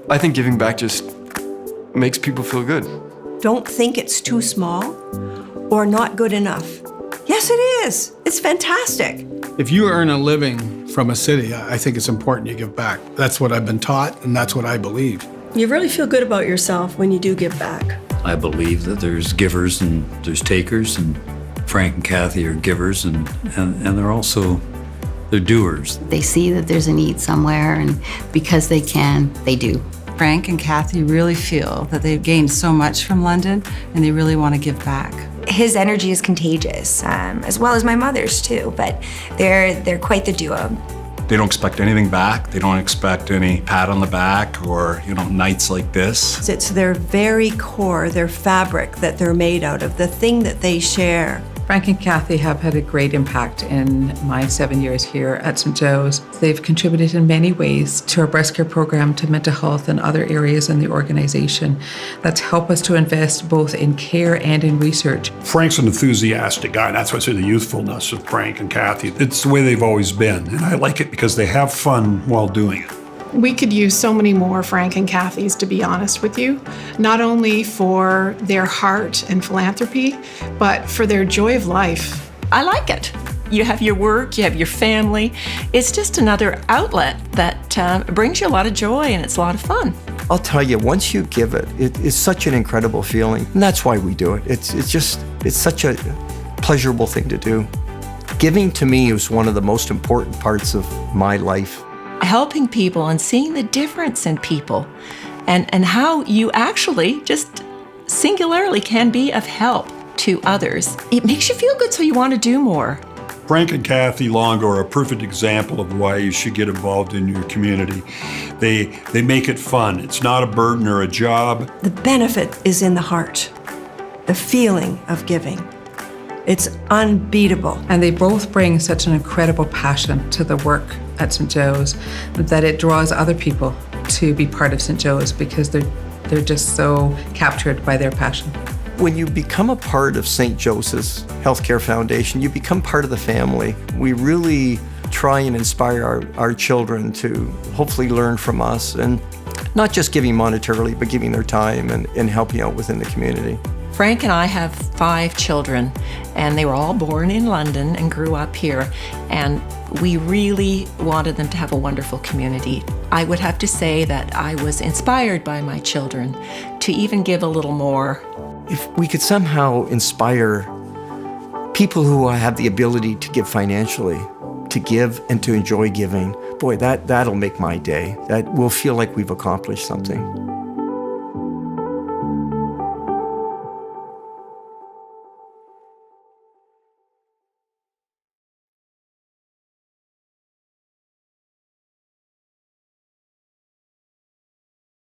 I think giving back just makes people feel good. Don't think it's too small or not good enough. Yes, it is. It's fantastic. If you earn a living from a city, I think it's important you give back. That's what I've been taught, and that's what I believe. You really feel good about yourself when you do give back. I believe that there's givers and there's takers, and Frank and Kathy are givers, and they're doers. They see that there's a need somewhere, and because they can, they do. Frank and Kathy really feel that they've gained so much from London, and they really want to give back. His energy is contagious, as well as my mother's too, but they're quite the duo. They don't expect anything back. They don't expect any pat on the back or, nights like this. It's their very core, their fabric that they're made out of, the thing that they share. Frank and Kathy have had a great impact in my 7 years here at St. Joe's. They've contributed in many ways to our breast care program, to mental health and other areas in the organization. That's helped us to invest both in care and in research. Frank's an enthusiastic guy, and that's why I say the youthfulness of Frank and Kathy. It's the way they've always been, and I like it because they have fun while doing it. We could use so many more Frank and Kathy's, to be honest with you, not only for their heart and philanthropy, but for their joy of life. I like it. You have your work, you have your family. It's just another outlet that brings you a lot of joy, and it's a lot of fun. I'll tell you, once you give it, it's such an incredible feeling, and that's why we do it. It's such a pleasurable thing to do. Giving to me is one of the most important parts of my life. Helping people and seeing the difference in people and how you actually just singularly can be of help to others. It makes you feel good, so you want to do more. Frank and Kathy Longo are a perfect example of why you should get involved in your community. They make it fun. It's not a burden or a job. The benefit is in the heart, the feeling of giving. It's unbeatable. And they both bring such an incredible passion to the work at St. Joe's that it draws other people to be part of St. Joe's because they're just so captured by their passion. When you become a part of St. Joseph's Healthcare Foundation, you become part of the family. We really try and inspire our children to hopefully learn from us, and not just giving monetarily, but giving their time and helping out within the community. Frank and I have 5 children, and they were all born in London and grew up here, and we really wanted them to have a wonderful community. I would have to say that I was inspired by my children to even give a little more. If we could somehow inspire people who have the ability to give financially, to give and to enjoy giving, boy, that'll make my day. That will feel like we've accomplished something.